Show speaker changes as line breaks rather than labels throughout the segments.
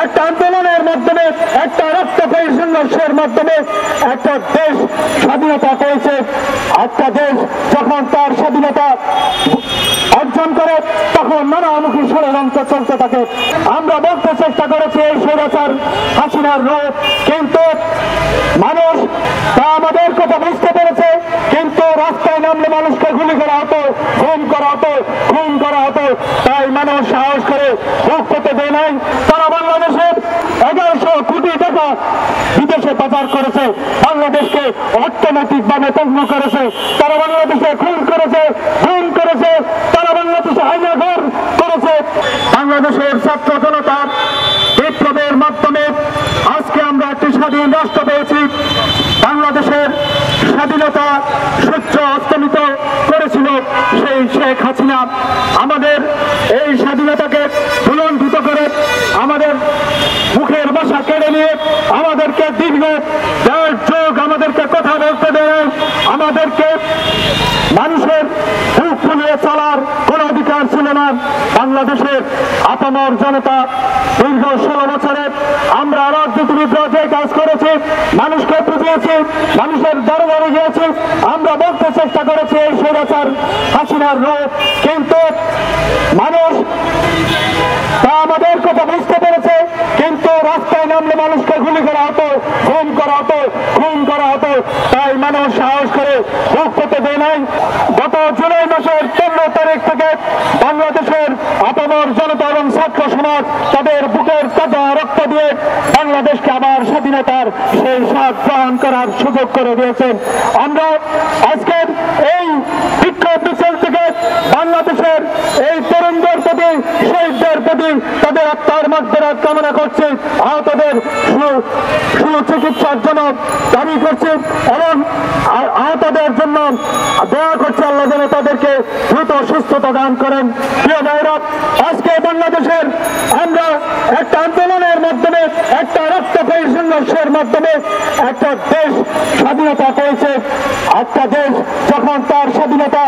একটা আন্দোলনের মাধ্যমে, একটা রক্তক্ষয়ী সংঘর্ষের মাধ্যমে একটা দেশ স্বাধীনতা পেয়েছে। একটা দেশ যখন তার স্বাধীনতা অর্জন করে তখন নানামুখী ষড়যন্ত্র চলতে থাকে। আমরা বলতে চেষ্টা করেছি এই স্বৈরাচার হাসিনার রূপ, কিন্তু মানুষ তা আমাদের কথা বুঝতে পেরেছে। কিন্তু রাস্তায় নামলে মানুষকে গুলি করা হতো, খুন করা হতো, খুন করা হতো। তাই মানুষ সাহস করে মুখ পেতে দেয় নাই। তারা বাংলাদেশের 1100 কোটি টাকা বিদেশে পাচার করেছে, বাংলাদেশকে অর্থনৈতিকভাবে তগ্ন করেছে। তারা বাংলাদেশে খুন করেছে, খুন করেছে। তারা বাংলাদেশে আইনাঘর করেছে। বাংলাদেশের ছাত্র জনতার বিপ্লবের মাধ্যমে আজকে আমরা একটি স্বাধীন রাষ্ট্র পেয়েছি। বাংলাদেশের স্বাধীনতা সূর্য অস্তমিত করেছিল সেই শেখ হাসিনা। আমাদের এই স্বাধীনতাকে ভুলণ্ঠিত করে আমাদের মুখের ভাষা কেড়ে নিয়ে আমাদেরকে দীর্ঘ 1.5 যুগ আমাদেরকে কথা বলতে দেয়, আমাদেরকে মানুষের বুক ফুলিয়ে চলার কোন অধিকার ছিল না। বাংলাদেশের আপামর জনতা দীর্ঘ 16 বছরে আমরা রাজনীতি বিরোধী কাজ করেছি, মানুষকে বুঝিয়েছি, মানুষের দরবারে গিয়েছি। আমরা বলতে চেষ্টা করেছি এই স্বৈরাচার হাসিনার রূপ, কিন্তু মানুষ তা আমাদের কথা বুঝতে পেরেছে। কিন্তু রাস্তায় নামলে মানুষকে গুলি করা হতো, খুন করা হতো, খুন করা হতো। তাই মানুষ সাহস করে মুখ পেতে দেয় নাই। গত জুলাই মাসের 15 তারিখ থেকে বাংলাদেশের আপামর জনতা এবং ছাত্র সমাজ তাদের বুকের তাজা রক্ত দিয়ে বাংলাদেশকে আবার স্বাধীনতার সেই স্বাদ গ্রহণ করার সুযোগ করে দিয়েছেন। আমরা আজকের এই বিক্ষোভ মিছিল থেকে বাংলাদেশের এই তরুণদের প্রতি, শহীদদের প্রতি তাদের আত্মার মাগফিরাত কামনা করছি, আহতদের সুচিকিৎসার জন্য দাবি করছি এবং আহতদের জন্য দোয়া করছি আল্লাহ যেন তাদেরকে দ্রুত সুস্থতা দান করেন। প্রিয় ভাইরা, আজকে বাংলাদেশের আমরা একটা আন্দোলনের মাধ্যমে, একটা রক্তক্ষয়ী সংঘর্ষের মাধ্যমে একটা দেশ স্বাধীনতা পেয়েছে। একটা দেশ যখন তার স্বাধীনতা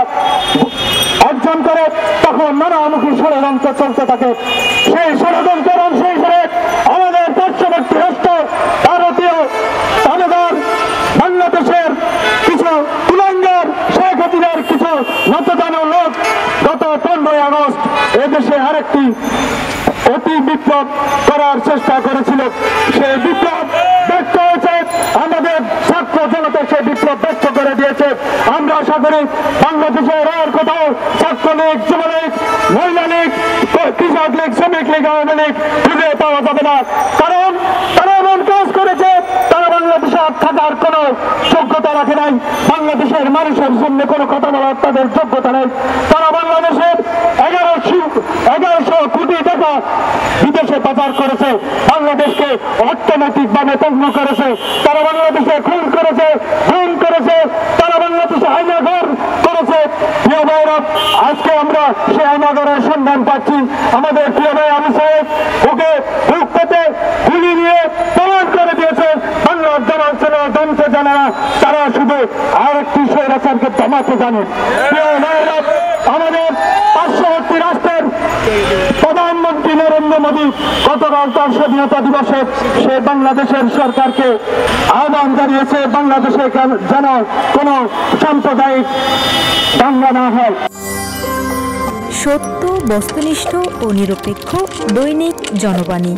অর্জন করে তখন নানামুখী ষড়যন্ত্র চলতে থাকে। সেই ষড়যন্ত্রের অংশ হিসেবে আমাদের পার্শ্ববর্তী রাষ্ট্র ভারতীয় দানাদার বাংলাদেশের কিছু কুলাঙ্গার শেখ হাসিনার কিছু নতজানু লোক গত 15 আগস্ট এদেশে আরেকটি অতি বিপ্লব করার চেষ্টা করেছিল। সেই বিপ্লব ব্যর্থ হয়েছে। আমাদের ছাত্র জনতা সেই বিপ্লব ব্যর্থ করে দিয়েছে। আমরা আশা করি বাংলাদেশের আর কোথাও ছাত্রলীগ, যুবলীগ, মহিলা লীগ, কৃষক লীগ, শ্রমিক লীগ, আওয়ামী লীগ খুঁজে পাওয়া যাবে না। কারণ তারা এমন কাজ করেছে, তারা বাংলাদেশে থাকার কোন যোগ্যতা রাখে নাই। বাংলাদেশের মানুষের জন্য কোনো কথা বলার তাদের যোগ্যতা নেই। তারা বাংলাদেশের 1100 কোটি টাকা বিদেশে পাচার করেছে, বাংলাদেশকে অর্থনৈতিকভাবে তগ্ন করেছে। তারা বাংলাদেশে খুন করেছে, খুন করেছে। তারা বাংলাদেশে আইনাঘর করেছে। প্রিয় ভাইরা, আজকে আমরা সেই আইনাঘরের সন্ধান পাচ্ছি। আমাদের প্রিয় ভাই আমি সাহেব ওকে বুক পেতে গুলি নিয়ে প্রমাণ করে দিয়েছে। বাংলার জামাত জানতে জানে না, তারা শুধু আরেকটি স্বৈরাচারকে দমাতে জানে। প্রিয় ভাইরা, আমাদের পার্শ্ববর্তী রাষ্ট্রের প্রধানমন্ত্রী নরেন্দ্র মোদী গতকাল তার স্বাধীনতা দিবসে সে বাংলাদেশের সরকারকে আহ্বান জানিয়েছে বাংলাদেশে যেন কোনো সাম্প্রদায়িক দাঙ্গা না হয়।
সত্য, বস্তুনিষ্ঠ ও নিরপেক্ষ দৈনিক জনবাণী।